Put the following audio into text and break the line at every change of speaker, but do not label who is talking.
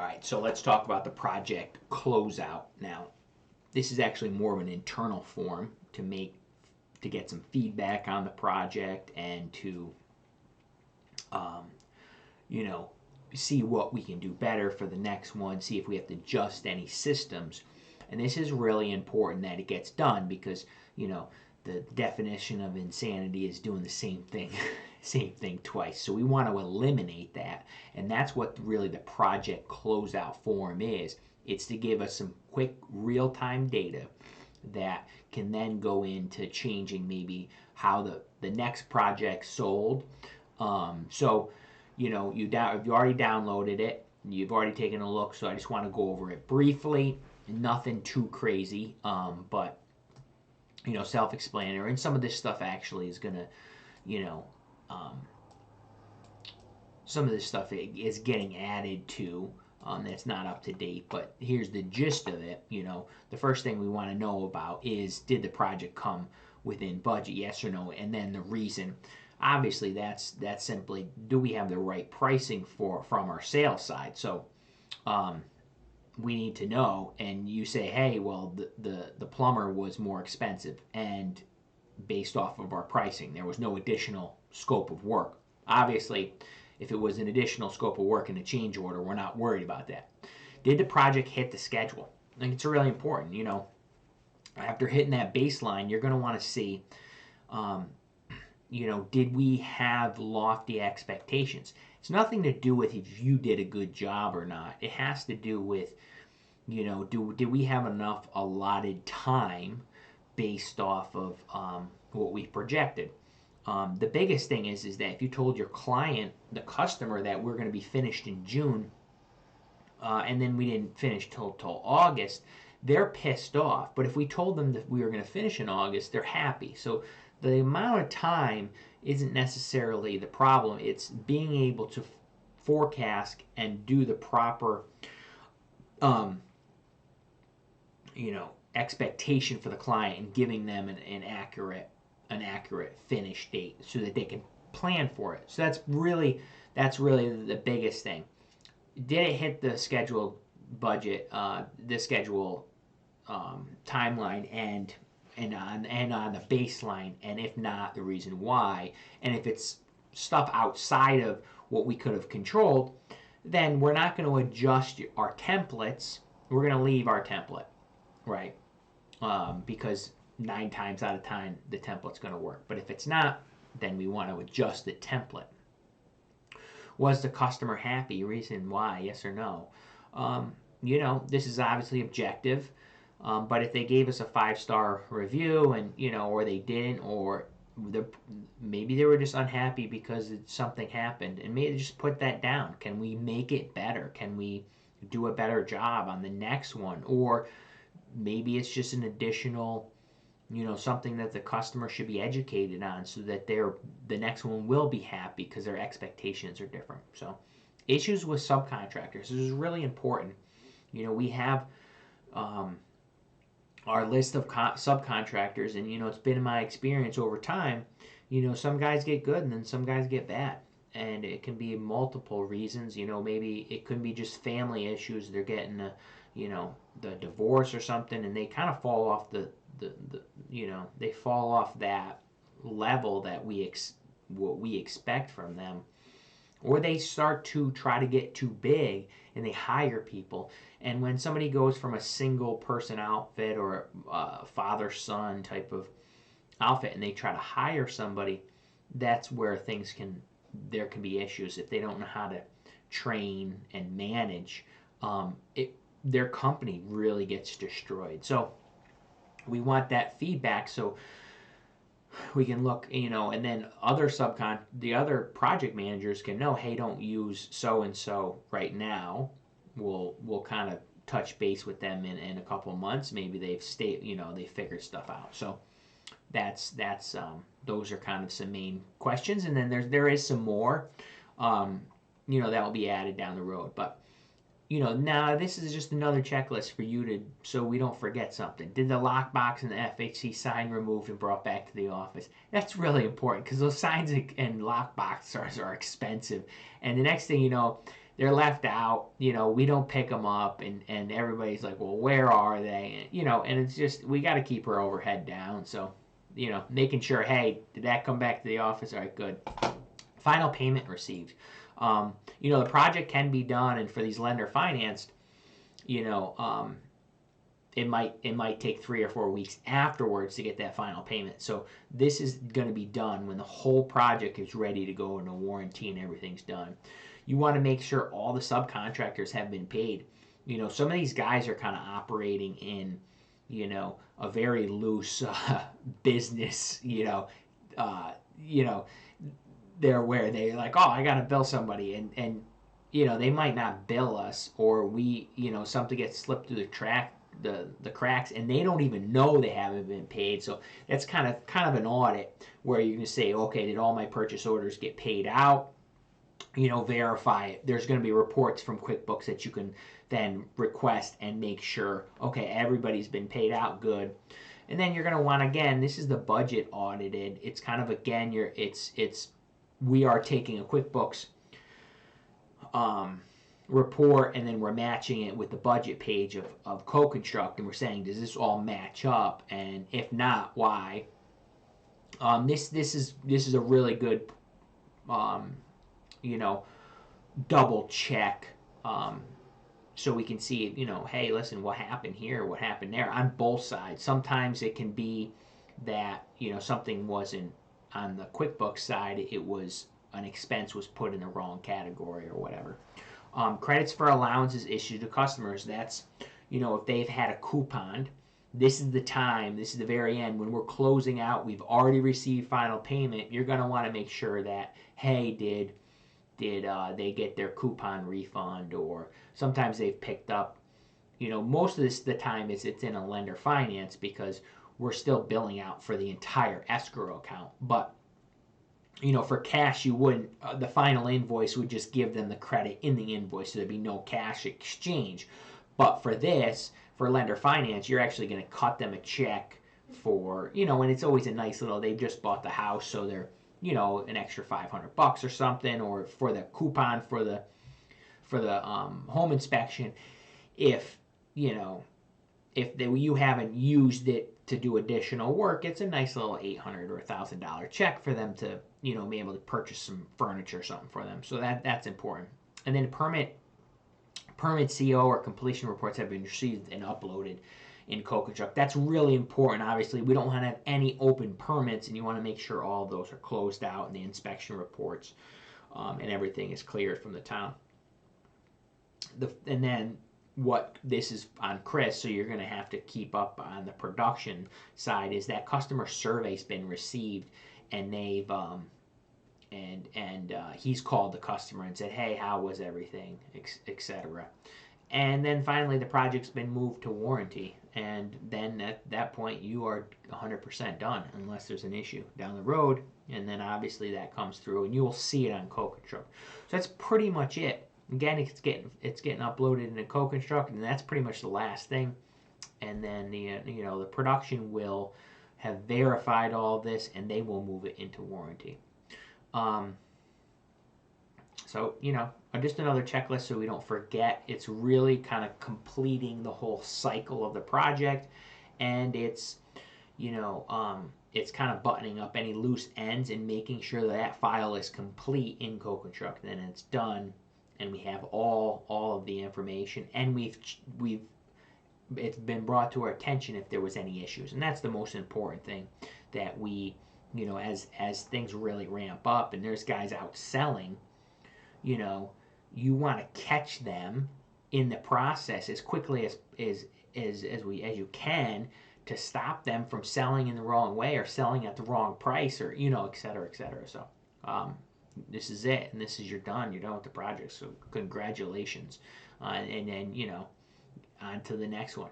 right, so let's talk about the project closeout now. This is actually more of an internal form to get some feedback on the project and to you know, see what we can do better for the next one, see if we have to adjust any systems. And this is really important that it gets done because, the definition of insanity is doing the same thing, same thing twice. So we want to eliminate that. And that's what really the project closeout form is. It's to give us some quick real-time data that can then go into changing maybe how the next project sold. So you've already downloaded it, you've already taken a look, so I just want to go over it briefly. Nothing too crazy, but self-explanatory. And some of this stuff actually is gonna, some of this stuff is getting added to. That's not up to date, but here's the gist of it. The first thing we want to know about is, did the project come within budget, yes or no, and then the reason. Obviously, that's simply, do we have the right pricing from our sales side? So we need to know, and you say, hey, well, the plumber was more expensive, and based off of our pricing, there was no additional scope of work. Obviously, if it was an additional scope of work in a change order, we're not worried about that. Did the project hit the schedule? I think it's really important. After hitting that baseline, you're going to want to see, did we have lofty expectations? It's nothing to do with if you did a good job or not. It has to do with, did we have enough allotted time based off of what we projected? The biggest thing is that if you told your client, the customer, that we're going to be finished in June, and then we didn't finish till August, they're pissed off. But if we told them that we were going to finish in August, they're happy. So the amount of time isn't necessarily the problem. It's being able to forecast and do the proper, expectation for the client and giving them an accurate finish date so that they can plan for it. So that's really the biggest thing. Did it hit the scheduled budget, the schedule timeline, and on the baseline? And if not, the reason why. And if it's stuff outside of what we could have controlled, then we're not going to adjust our templates. We're going to leave our template, right? Because 9 times out of 10 the template's going to work. But if it's not, then we want to adjust the template. Was the customer happy? Reason why? Yes or no? This is obviously objective. But if they gave us a 5-star review and, or they didn't, or maybe they were just unhappy because something happened, and maybe just put that down. Can we make it better? Can we do a better job on the next one? Or maybe it's just an additional, something that the customer should be educated on so that the next one will be happy because their expectations are different. So issues with subcontractors. This is really important. We have our list of subcontractors, and it's been in my experience over time, some guys get good and then some guys get bad, and it can be multiple reasons. Maybe it could be just family issues. They're getting the divorce or something, and they kind of fall off they fall off that level that what we expect from them, or they start to try to get too big and they hire people. And when somebody goes from a single person outfit or a father-son type of outfit and they try to hire somebody, that's where there can be issues. If they don't know how to train and manage, their company really gets destroyed. So we want that feedback so we can look, and then the other project managers can know, hey, don't use so-and-so right now. We'll kind of touch base with them in a couple months. Maybe they've they figured stuff out. So that's those are kind of some main questions. And then there is some more, that will be added down the road. But now this is just another checklist for you so we don't forget something. Did the lockbox and the FHC sign removed and brought back to the office? That's really important because those signs and lockboxes are expensive. And the next thing you know, they're left out. We don't pick them up, and everybody's like, well, where are they? And it's just, we got to keep our overhead down. So, making sure, hey, did that come back to the office? All right, good. Final payment received. The project can be done, and for these lender financed, you know, it might take 3 or 4 weeks afterwards to get that final payment. So this is going to be done when the whole project is ready to go into warranty and everything's done. You want to make sure all the subcontractors have been paid. Some of these guys are kind of operating in, a very loose business. They're where they're like, oh, I got to bill somebody, and they might not bill us, or we, something gets slipped through the cracks, and they don't even know they haven't been paid. So that's kind of an audit where you can say, okay, did all my purchase orders get paid out? Verify it. There's going to be reports from QuickBooks that you can then request and make sure, okay, everybody's been paid out, good. And then you're going to want, again, this is the budget audited. It's kind of, again, we are taking a QuickBooks report, and then we're matching it with the budget page of CoConstruct, and we're saying, does this all match up? And if not, why? This is a really good double check, so we can see, hey, listen, what happened here, what happened there, on both sides. Sometimes it can be that, something wasn't on the QuickBooks side, it was an expense was put in the wrong category or whatever. Credits for allowances issued to customers. That's, if they've had a coupon, this is the time, this is the very end, when we're closing out, we've already received final payment, you're going to want to make sure that, hey, did they get their coupon refund, or sometimes they've picked up, most of the time it's in a lender finance, because we're still billing out for the entire escrow account. But for cash, you wouldn't, the final invoice would just give them the credit in the invoice, so there'd be no cash exchange. But for this, for lender finance, you're actually going to cut them a check for, and it's always a nice little, they just bought the house, so they're, an extra $500 or something, or for the coupon for the home inspection. If you haven't used it to do additional work, it's a nice little $800 or $1,000 check for them to, be able to purchase some furniture or something for them. So that's important. And then permit CO or completion reports have been received and uploaded in CoConstruct. That's really important. Obviously, we don't want to have any open permits, and you want to make sure all of those are closed out, and the inspection reports and everything is cleared from the town. And then what this is on Chris, so you're going to have to keep up on the production side, is that customer survey's been received, and they've he's called the customer and said, hey, how was everything, etc. And then finally the project's been moved to warranty, and then at that point you are 100% done, unless there's an issue down the road, and then obviously that comes through and you will see it on CoConstruct. So that's pretty much it. Again, it's getting uploaded into CoConstruct, and that's pretty much the last thing. And then the production will have verified all of this, and they will move it into warranty. So just another checklist so we don't forget. It's really kind of completing the whole cycle of the project, and it's it's kind of buttoning up any loose ends and making sure that file is complete in CoConstruct, and it's done. And we have all of the information, and it's been brought to our attention if there was any issues, and that's the most important thing, that we, as things really ramp up and there's guys out selling, you want to catch them in the process as quickly as you can, to stop them from selling in the wrong way or selling at the wrong price, or et cetera, et cetera. So this is it, and this is you're done with the project, so congratulations, and then on to the next one.